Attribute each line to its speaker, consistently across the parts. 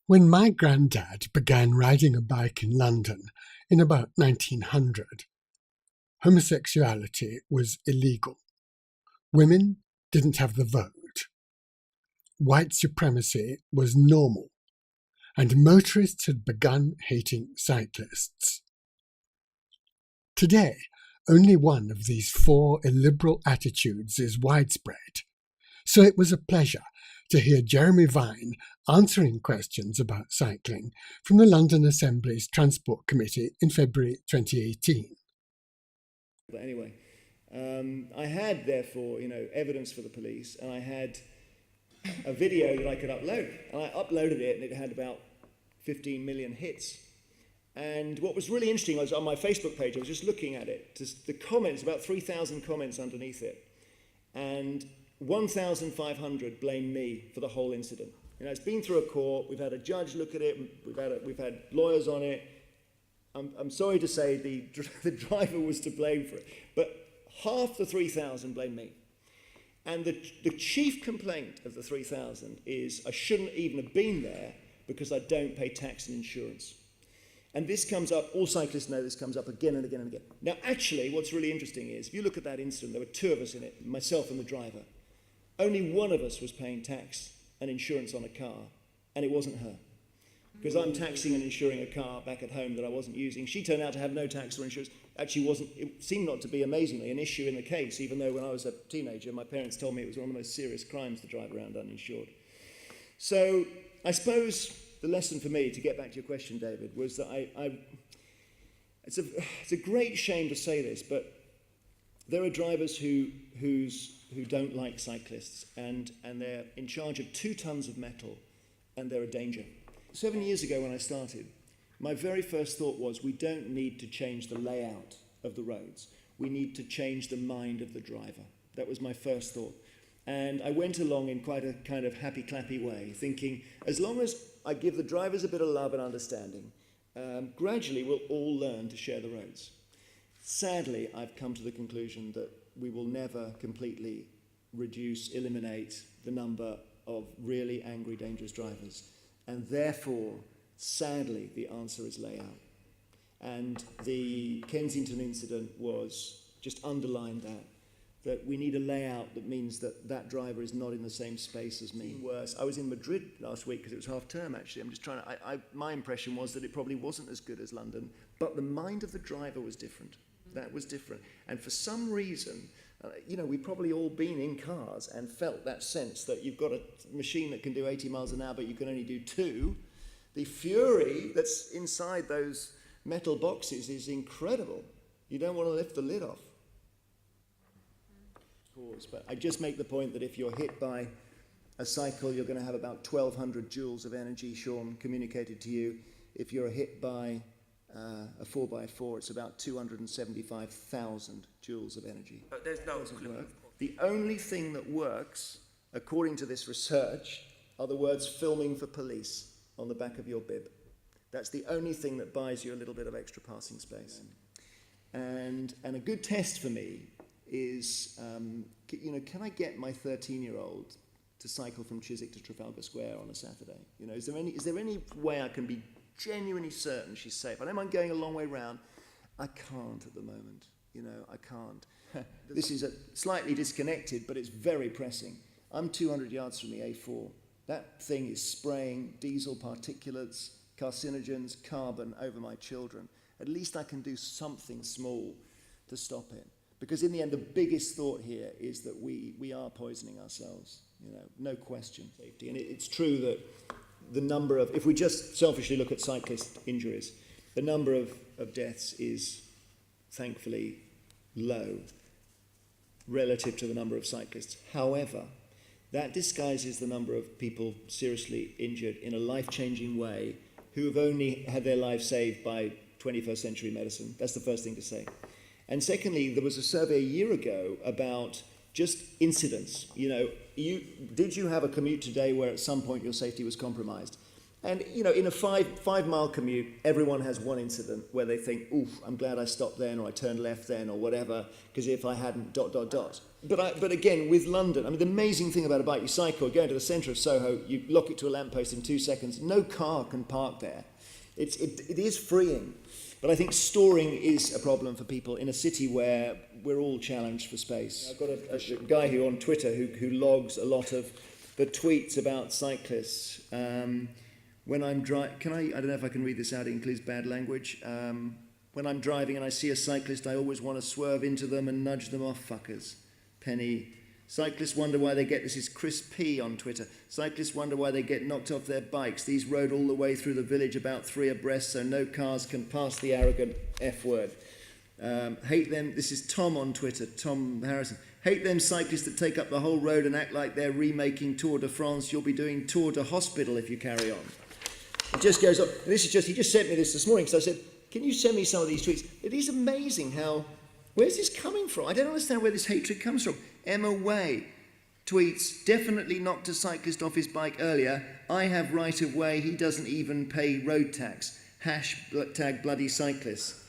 Speaker 1: When my granddad began riding a bike in London in about 1900, homosexuality was illegal. Women didn't have the vote. White supremacy was normal, and motorists had begun hating cyclists. Today, only one of these four illiberal attitudes is widespread, so it was a pleasure to hear Jeremy Vine answering questions about cycling from the London Assembly's Transport Committee in February 2018.
Speaker 2: But anyway, I had, therefore, evidence for the police, and I had a video that I could upload. And I uploaded it, and it had about 15 million hits. And what was really interesting was on my Facebook page, I was just looking at it, the comments, about 3,000 comments underneath it. And 1,500 blame me for the whole incident. It's been through a court, we've had a judge look at it, we've had lawyers on it. I'm sorry to say the driver was to blame for it, but half the 3,000 blame me. And the chief complaint of the 3,000 is I shouldn't even have been there because I don't pay tax and insurance. And this comes up, all cyclists know this comes up again and again and again. Now, actually, what's really interesting is, if you look at that incident, there were two of us in it, myself and the driver. Only one of us was paying tax and insurance on a car, and it wasn't her. Because I'm taxing and insuring a car back at home that I wasn't using. She turned out to have no tax or insurance. Actually, it seemed not to be, amazingly, an issue in the case, even though when I was a teenager, my parents told me it was one of the most serious crimes to drive around uninsured. So I suppose the lesson for me, to get back to your question, David, was that it's a great shame to say this, but there are drivers who don't like cyclists, and they're in charge of 2 tons of metal, and they're a danger. 7 years ago when I started, my very first thought was we don't need to change the layout of the roads. We need to change the mind of the driver. That was my first thought. And I went along in quite a kind of happy-clappy way, thinking as long as I give the drivers a bit of love and understanding, gradually we'll all learn to share the roads. Sadly, I've come to the conclusion that we will never completely eliminate the number of really angry, dangerous drivers. And therefore, sadly, the answer is layout. And the Kensington incident just underlined that we need a layout that means that driver is not in the same space as me. Worse, I was in Madrid last week because it was half term, actually. I'm just trying to, my impression was that it probably wasn't as good as London, but the mind of the driver was different. That was different. And for some reason, we've probably all been in cars and felt that sense that you've got a machine that can do 80 miles an hour, but you can only do 2. The fury that's inside those metal boxes is incredible. You don't want to lift the lid off. But I just make the point that if you're hit by a cycle, you're going to have about 1,200 joules of energy, Sean, communicated to you. If you're hit by a 4x4, it's about 275,000 joules of energy.
Speaker 3: But there's no
Speaker 2: work. The only thing that works, according to this research, are the words "filming for police" on the back of your bib. That's the only thing that buys you a little bit of extra passing space. And a good test for me is, can I get my 13-year-old to cycle from Chiswick to Trafalgar Square on a Saturday? Is there any way I can be genuinely certain she's safe? I don't mind going a long way round. I can't at the moment. I can't. This is slightly disconnected, but it's very pressing. I'm 200 yards from the A4. That thing is spraying diesel particulates, carcinogens, carbon over my children. At least I can do something small to stop it. Because in the end, the biggest thought here is that we are poisoning ourselves, no question. Safety. And it's true that the number of, if we just selfishly look at cyclist injuries, the number of deaths is thankfully low relative to the number of cyclists. However, that disguises the number of people seriously injured in a life-changing way who have only had their lives saved by 21st century medicine. That's the first thing to say. And secondly, there was a survey a year ago about just incidents. Did you have a commute today where at some point your safety was compromised? And, in a five-mile commute, everyone has one incident where they think, oof, I'm glad I stopped then, or I turned left then, or whatever, because if I hadn't, ... But again, with London, I mean, the amazing thing about a bike, you cycle, go into the centre of Soho, you lock it to a lamppost in 2 seconds, no car can park there. It is freeing. But I think storing is a problem for people in a city where we're all challenged for space. I've got a guy who on Twitter who logs a lot of the tweets about cyclists. When I'm driving, I don't know if I can read this out, it includes bad language. When I'm driving and I see a cyclist, I always want to swerve into them and nudge them off, fuckers. Penny. Cyclists wonder why they get, this is Chris P on Twitter, cyclists wonder why they get knocked off their bikes. These rode all the way through the village about 3 abreast so no cars can pass the arrogant F word. Hate them, this is Tom on Twitter, Tom Harrison. Hate them cyclists that take up the whole road and act like they're remaking Tour de France. You'll be doing Tour de Hospital if you carry on. It just goes on. And this is just, he just sent me this morning because I said, can you send me some of these tweets? It is amazing how, where's this coming from? I don't understand where this hatred comes from. Emma Way tweets, definitely knocked a cyclist off his bike earlier. I have right of way. He doesn't even pay road tax. Hashtag bloody cyclists.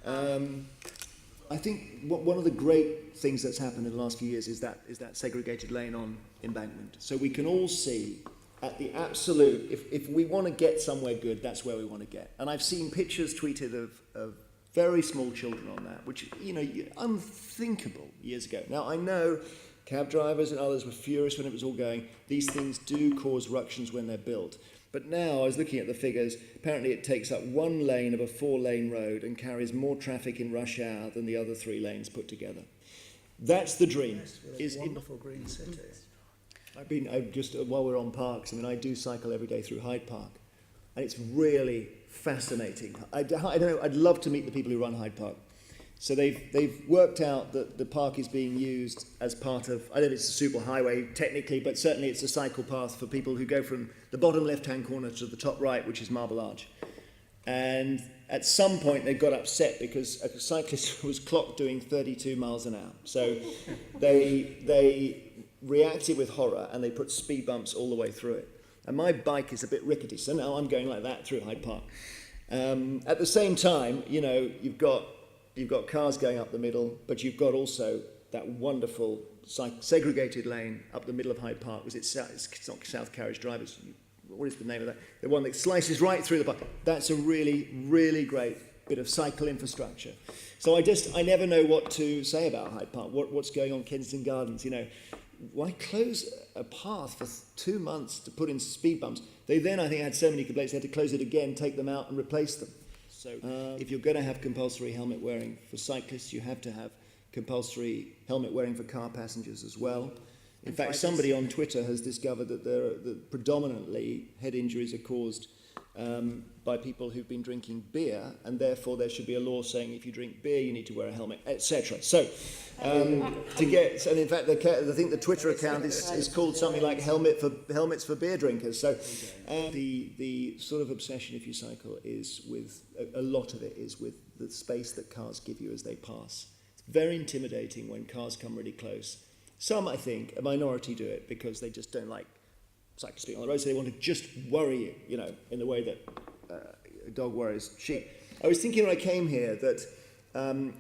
Speaker 2: I think one of the great things that's happened in the last few years is that segregated lane on Embankment. So we can all see at the absolute, if we want to get somewhere good, that's where we want to get. And I've seen pictures tweeted of very small children on that, which, you know, unthinkable years ago. Now, I know cab drivers and others were furious when it was all going. These things do cause ructions when they're built. But now, I was looking at the figures, apparently it takes up 1 lane of a 4-lane road and carries more traffic in rush hour than the other 3 lanes put together. That's the dream.
Speaker 3: It's a wonderful green city.
Speaker 2: While we're on parks, I mean, I do cycle every day through Hyde Park. And it's really fascinating. I don't know, I'd love to meet the people who run Hyde Park. So they've worked out that the park is being used as part of, I don't know if it's a super highway technically, but certainly it's a cycle path for people who go from the bottom left-hand corner to the top right, which is Marble Arch. And at some point they got upset because a cyclist was clocked doing 32 miles an hour. So they reacted with horror and they put speed bumps all the way through it. And my bike is a bit rickety, so now I'm going like that through Hyde Park. At the same time, you know, you've got cars going up the middle, but you've got also that wonderful segregated lane up the middle of Hyde Park. It's not South Carriage Drive, what is the name of that? The one that slices right through the park. That's a really, really great bit of cycle infrastructure. So I never know what to say about Hyde Park, what's going on Kensington Gardens, you know. Why close a path for 2 months to put in speed bumps? They then, I think, had so many complaints, they had to close it again, take them out and replace them. So if you're going to have compulsory helmet wearing for cyclists, you have to have compulsory helmet wearing for car passengers as well. In fact, somebody on Twitter has discovered that predominantly head injuries are caused by people who've been drinking beer, and therefore there should be a law saying if you drink beer you need to wear a helmet, etc. So and in fact I think the Twitter account is called something like helmets for beer drinkers. So the sort of obsession, if you cycle, is with a lot of it is with the space that cars give you as they pass. It's very intimidating when cars come really close. Some, I think, a minority do it because they just don't like cyclists being on the road, so they want to just worry you, you know, in the way that a dog worries sheep. I was thinking when I came here that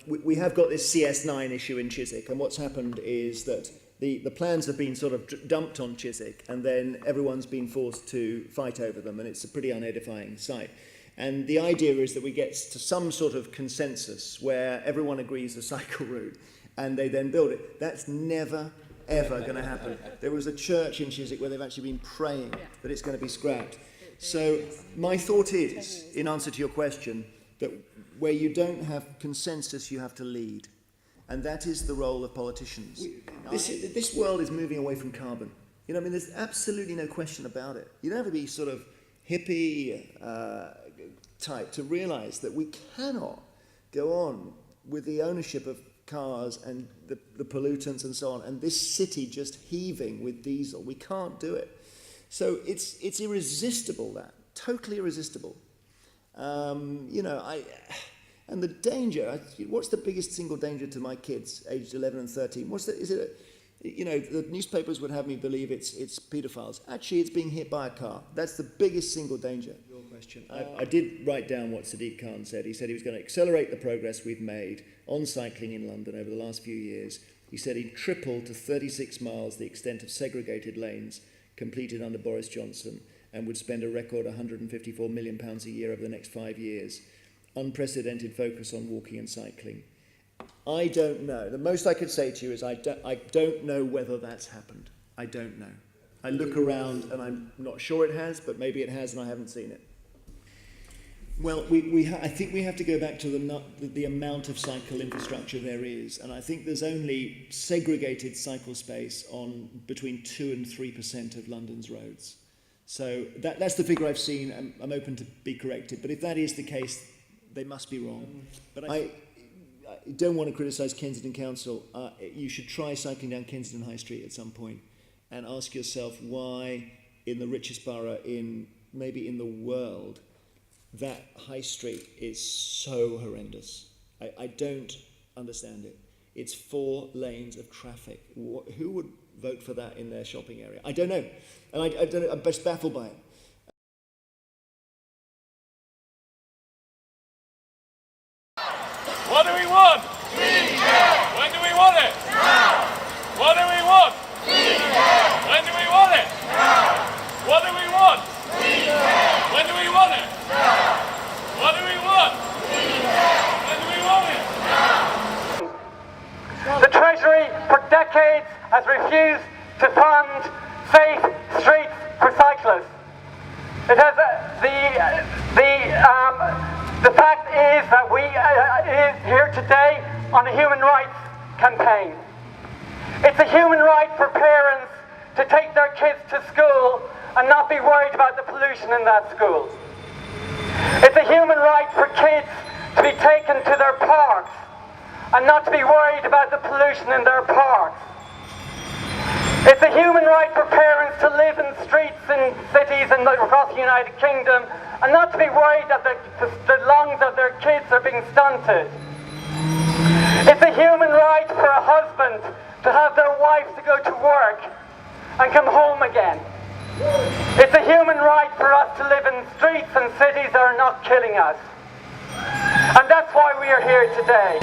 Speaker 2: we have got this CS9 issue in Chiswick, and what's happened is that the plans have been sort of dumped on Chiswick, and then everyone's been forced to fight over them, and it's a pretty unedifying sight. And the idea is that we get to some sort of consensus where everyone agrees a cycle route, and they then build it. That's never, ever going to happen. There was a church in Chiswick where they've actually been praying that it's going to be scrapped. So my thought is, in answer to your question, that where you don't have consensus, you have to lead. And that is the role of politicians. This world is moving away from carbon. You know, I mean, there's absolutely no question about it. You don't have to be sort of hippie type to realise that we cannot go on with the ownership of cars and the pollutants and so on, and this city just heaving with diesel. We can't do it. So it's irresistible, that. Totally irresistible. You know, and the danger, what's the biggest single danger to my kids, aged 11 and 13? You know, the newspapers would have me believe it's paedophiles. Actually, it's being hit by a car. That's the biggest single danger. Your question. I did write down what Sadiq Khan said. He said he was going to accelerate the progress we've made on cycling in London over the last few years He said he'd triple to 36 miles the extent of segregated lanes completed under Boris Johnson and would spend a record £154 million a year over the next 5 years. Unprecedented focus on walking and cycling. I don't know. The most I could say to you is I don't know whether that's happened. I don't know. I look around and I'm not sure it has, but maybe it has and I haven't seen it. Well, I think we have to go back to the amount of cycle infrastructure there is, and I think there's only segregated cycle space on between 2 and 3% of London's roads. So that's the figure I've seen. I'm open to be corrected, but if that is the case, they must be wrong. But I don't want to criticise Kensington Council. You should try cycling down Kensington High Street at some point and ask yourself why, in the richest borough maybe in the world, that high street is so horrendous. I don't understand it. It's 4 lanes of traffic. Who would vote for that in their shopping area? I don't know. And I don't know, I'm just baffled by it.
Speaker 4: What do we want? When do we want it? Now. What do we want? When do we want it? Now. What do we want? When do we want it? Now. What do we want? When do we want it? Now.
Speaker 5: The Treasury for decades has refused to fund safe streets for cyclists. It has the fact is that we is here today on a human rights campaign. It's a human right for parents to take their kids to school and not be worried about the pollution in that school. It's a human right for kids to be taken to their parks and not to be worried about the pollution in their parks. It's a human right for parents to live in streets in cities and across the United Kingdom and not to be worried that the lungs of their kids are being stunted. It's a human right for a husband to have their wife to go to work and come home again. It's a human right for us to live in streets and cities that are not killing us. And that's why we are here today.